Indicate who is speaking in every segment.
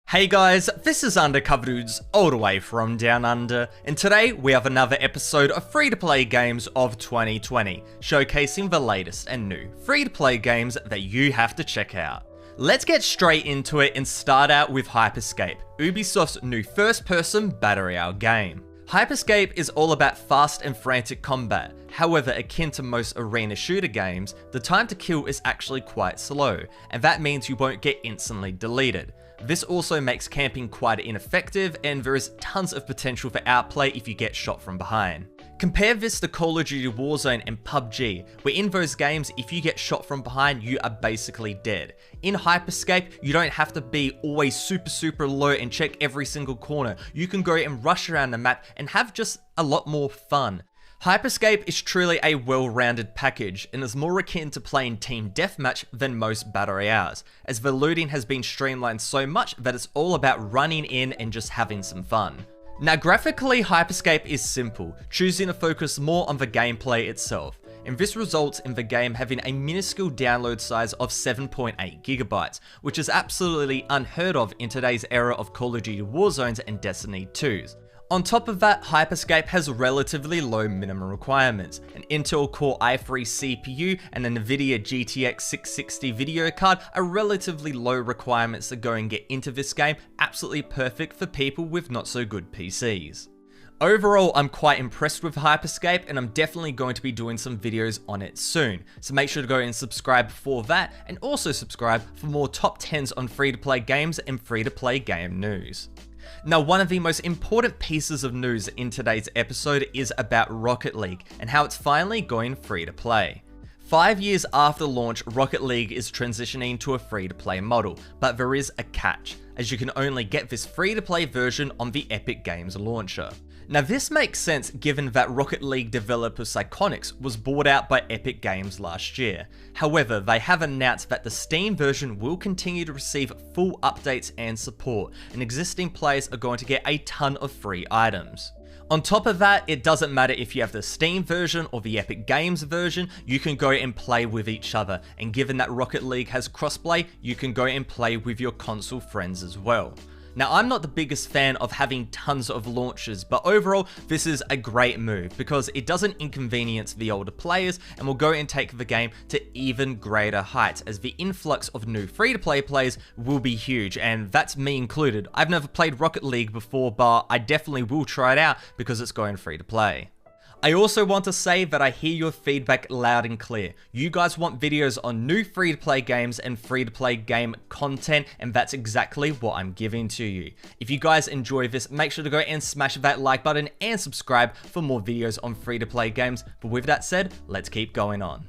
Speaker 1: Hey guys, this is Undercover Dudes all the way from Down Under, and today we have another episode of free-to-play games of 2020, showcasing the latest and new free-to-play games that you have to check out. Let's get straight into it and start out with Hyperscape, Ubisoft's new first-person battle royale game. Hyperscape is all about fast and frantic combat. However, akin to most arena shooter games, the time to kill is actually quite slow, and that means you won't get instantly deleted. This also makes camping quite ineffective, and there is tons of potential for outplay if you get shot from behind. Compare this to Call of Duty Warzone and PUBG, where in those games, if you get shot from behind, you are basically dead. In Hyperscape, you don't have to be always super alert and check every single corner. You can go and rush around the map and have just a lot more fun. Hyperscape is truly a well-rounded package and is more akin to playing team deathmatch than most battle royales, as the looting has been streamlined so much that it's all about running in and just having some fun. Now graphically, Hyperscape is simple, choosing to focus more on the gameplay itself, and this results in the game having a minuscule download size of 7.8 gigabytes, which is absolutely unheard of in today's era of Call of Duty Warzones and Destiny 2s. On top of that, Hyperscape has relatively low minimum requirements, an Intel Core i3 CPU and a Nvidia GTX 660 video card are relatively low requirements to go and get into this game, absolutely perfect for people with not so good PCs. Overall, I'm quite impressed with Hyperscape, and I'm definitely going to be doing some videos on it soon, so make sure to go and subscribe for that, and also subscribe for more top 10s on free-to-play games and free-to-play game news. Now, one of the most important pieces of news in today's episode is about Rocket League and how it's finally going free to play. 5 years after launch, Rocket League is transitioning to a free-to-play model, but there is a catch, as you can only get this free-to-play version on the Epic Games launcher. Now this makes sense given that Rocket League developer Psychonix was bought out by Epic Games last year. However, they have announced that the Steam version will continue to receive full updates and support, and existing players are going to get a ton of free items. On top of that, it doesn't matter if you have the Steam version or the Epic Games version, you can go and play with each other, and given that Rocket League has crossplay, you can go and play with your console friends as well. Now, I'm not the biggest fan of having tons of launches, but overall, this is a great move because it doesn't inconvenience the older players and will go and take the game to even greater heights, as the influx of new free-to-play players will be huge, and that's me included. I've never played Rocket League before, but I definitely will try it out because it's going free to play. I also want to say that I hear your feedback loud and clear. You guys want videos on new free-to-play games and free-to-play game content, and that's exactly what I'm giving to you. If you guys enjoy this, make sure to go and smash that like button and subscribe for more videos on free-to-play games. But with that said, let's keep going on.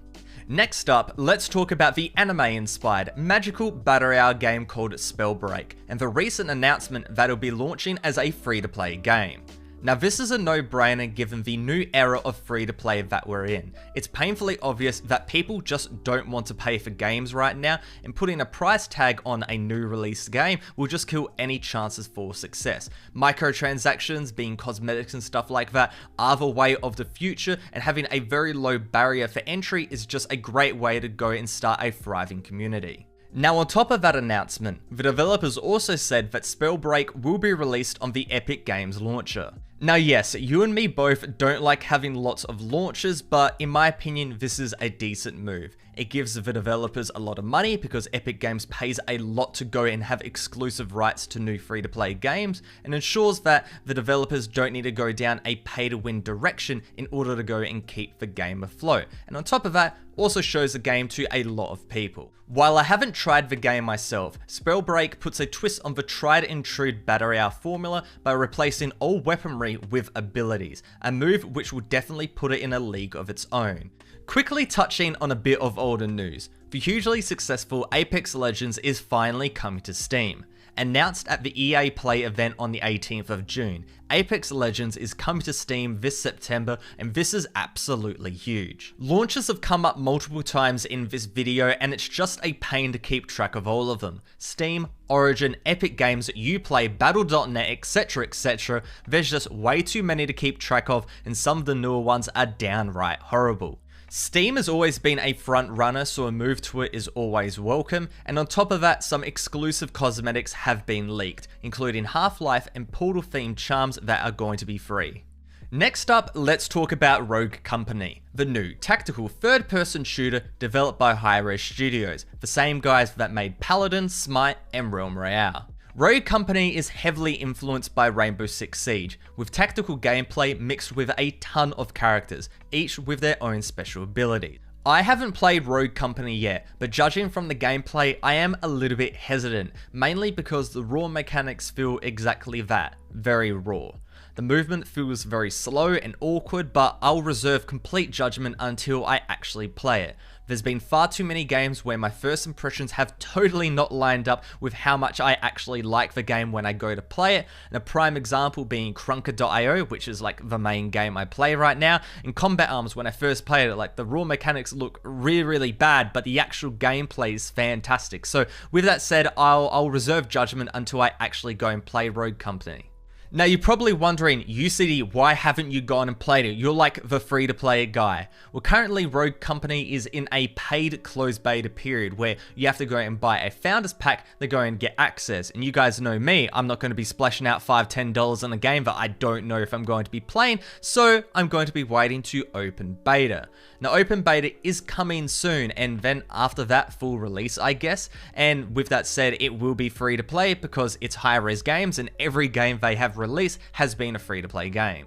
Speaker 1: Next up, let's talk about the anime-inspired magical battle royale game called Spellbreak, and the recent announcement that it'll be launching as a free-to-play game. Now this is a no-brainer given the new era of free-to-play that we're in. It's painfully obvious that people just don't want to pay for games right now, and putting a price tag on a new released game will just kill any chances for success. Microtransactions, being cosmetics and stuff like that, are the way of the future, and having a very low barrier for entry is just a great way to go and start a thriving community. Now on top of that announcement, the developers also said that Spellbreak will be released on the Epic Games launcher. Now yes, you and me both don't like having lots of launches, but in my opinion this is a decent move. It gives the developers a lot of money because Epic Games pays a lot to go and have exclusive rights to new free-to-play games, and ensures that the developers don't need to go down a pay-to-win direction in order to go and keep the game afloat. And on top of that, also shows the game to a lot of people. While I haven't tried the game myself, Spellbreak puts a twist on the tried and true battle royale formula by replacing all weaponry with abilities, a move which will definitely put it in a league of its own. Quickly touching on a bit of older news, the hugely successful Apex Legends is finally coming to Steam. Announced at the EA Play event on the 18th of June, Apex Legends is coming to Steam this September, and this is absolutely huge. Launches have come up multiple times in this video, and it's just a pain to keep track of all of them. Steam, Origin, Epic Games, Uplay, Battle.net, etc. There's just way too many to keep track of, and some of the newer ones are downright horrible. Steam has always been a front runner, so a move to it is always welcome, and on top of that, some exclusive cosmetics have been leaked, including Half-Life and Portal themed charms that are going to be free. Next up, let's talk about Rogue Company, the new tactical third-person shooter developed by Hi-Rez Studios, the same guys that made Paladin, Smite, and Realm Royale. Rogue Company is heavily influenced by Rainbow Six Siege, with tactical gameplay mixed with a ton of characters, each with their own special abilities. I haven't played Rogue Company yet, but judging from the gameplay, I am a little bit hesitant, mainly because the raw mechanics feel exactly that, very raw. The movement feels very slow and awkward, but I'll reserve complete judgment until I actually play it. There's been far too many games where my first impressions have totally not lined up with how much I actually like the game when I go to play it, and a prime example being Krunker.io, which is like the main game I play right now, and Combat Arms. When I first played it, like the raw mechanics look really bad, but the actual gameplay is fantastic. So with that said, I'll reserve judgment until I actually go and play Rogue Company. Now you're probably wondering, UCD, why haven't you gone and played it? You're like the free-to-play guy. Well, currently Rogue Company is in a paid closed beta period where you have to go and buy a Founders Pack to go and get access. And you guys know me, I'm not going to be splashing out $5-10 on a game that I don't know if I'm going to be playing, so I'm going to be waiting to open beta. Now open beta is coming soon, and then after that, full release, I guess. And with that said, it will be free to play because it's Hi-Rez Games and every game they have released has been a free-to-play game.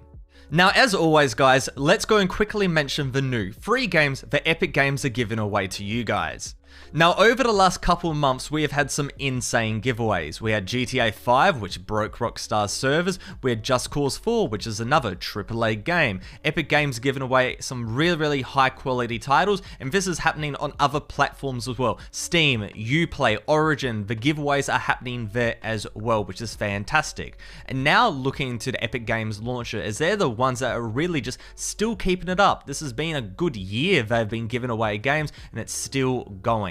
Speaker 1: Now, as always, guys, let's go and quickly mention the new free games that Epic Games are giving away to you guys. Now, over the last couple of months, we have had some insane giveaways. We had GTA 5, which broke Rockstar's servers. We had Just Cause 4, which is another AAA game. Epic Games giving away some really high quality titles, and this is happening on other platforms as well. Steam, Uplay, Origin, the giveaways are happening there as well, which is fantastic. And now looking to the Epic Games launcher, as they're the ones that are really just still keeping it up. This has been a good year they've been giving away games, and it's still going.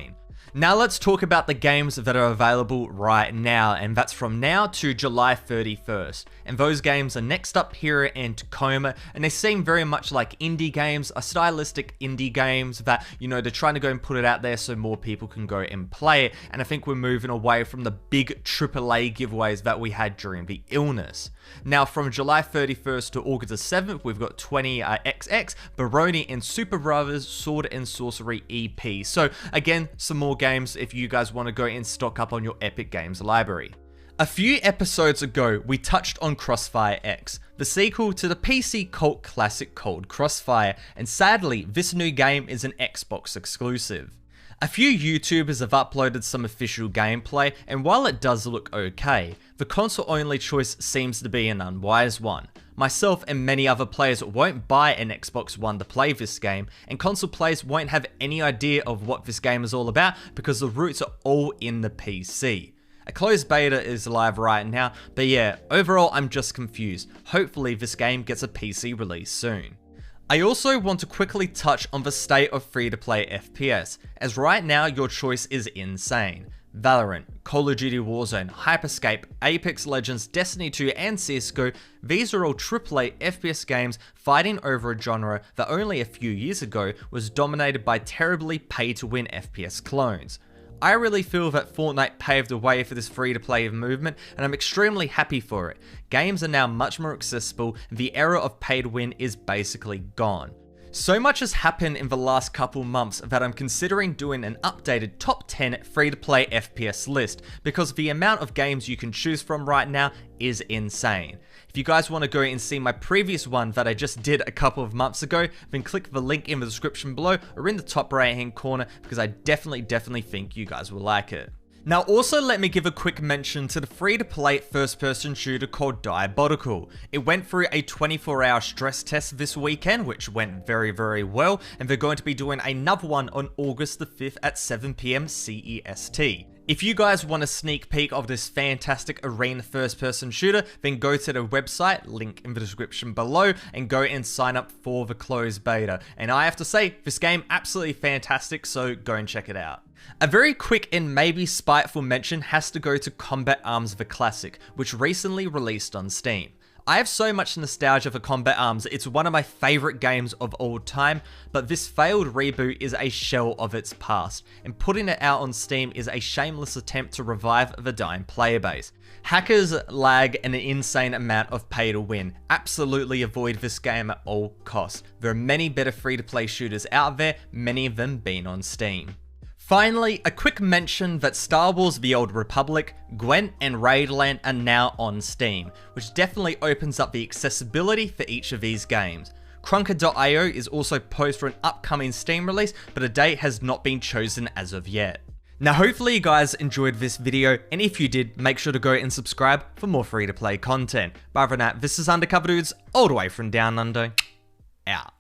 Speaker 1: Now let's talk about the games that are available right now, and that's from now to July 31st. And those games are Next Up Hero and Tacoma, and they seem very much like indie games, are stylistic indie games that, you know, they're trying to go and put it out there so more people can go and play it. And I think we're moving away from the big AAA giveaways that we had during the illness. Now from July 31st to August 7th, we've got 20XX, Baroni, and Super Brothers Sword and Sorcery EP. So again, some more games if you guys want to go and stock up on your Epic Games library. A few episodes ago, we touched on Crossfire X, the sequel to the PC cult classic called Crossfire, and sadly, this new game is an Xbox exclusive. A few YouTubers have uploaded some official gameplay, and while it does look okay, the console-only choice seems to be an unwise one. Myself and many other players won't buy an Xbox One to play this game, and console players won't have any idea of what this game is all about because the roots are all in the PC. A closed beta is live right now, but yeah, overall I'm just confused. Hopefully this game gets a PC release soon. I also want to quickly touch on the state of free-to-play FPS, as right now your choice is insane. Valorant, Call of Duty Warzone, Hyperscape, Apex Legends, Destiny 2 and CSGO, these are all AAA FPS games fighting over a genre that only a few years ago was dominated by terribly pay-to-win FPS clones. I really feel that Fortnite paved the way for this free-to-play movement, and I'm extremely happy for it. Games are now much more accessible, and the era of pay-to-win is basically gone. So much has happened in the last couple months that I'm considering doing an updated top 10 free-to-play FPS list, because the amount of games you can choose from right now is insane. If you guys want to go and see my previous one that I just did a couple of months ago, then click the link in the description below or in the top right hand corner, because I definitely think you guys will like it. Now also let me give a quick mention to the free-to-play first-person shooter called Diabotical. It went through a 24-hour stress test this weekend, which went very well, and they're going to be doing another one on August the 5th at 7 PM CEST. If you guys want a sneak peek of this fantastic arena first-person shooter, then go to the website, link in the description below, and go and sign up for the closed beta. And I have to say, this game absolutely fantastic, so go and check it out. A very quick and maybe spiteful mention has to go to Combat Arms the Classic, which recently released on Steam. I have so much nostalgia for Combat Arms, it's one of my favourite games of all time, but this failed reboot is a shell of its past, and putting it out on Steam is a shameless attempt to revive the dying player base. Hackers lag an insane amount of pay to win. Absolutely avoid this game at all costs. There are many better free-to-play shooters out there, many of them being on Steam. Finally, a quick mention that Star Wars The Old Republic, Gwent, and Raidland are now on Steam, which definitely opens up the accessibility for each of these games. Krunker.io is also poised for an upcoming Steam release, but a date has not been chosen as of yet. Now hopefully you guys enjoyed this video, and if you did, make sure to go and subscribe for more free-to-play content. But other than that, this is Undercover Dudes, all the way from Down Under, out.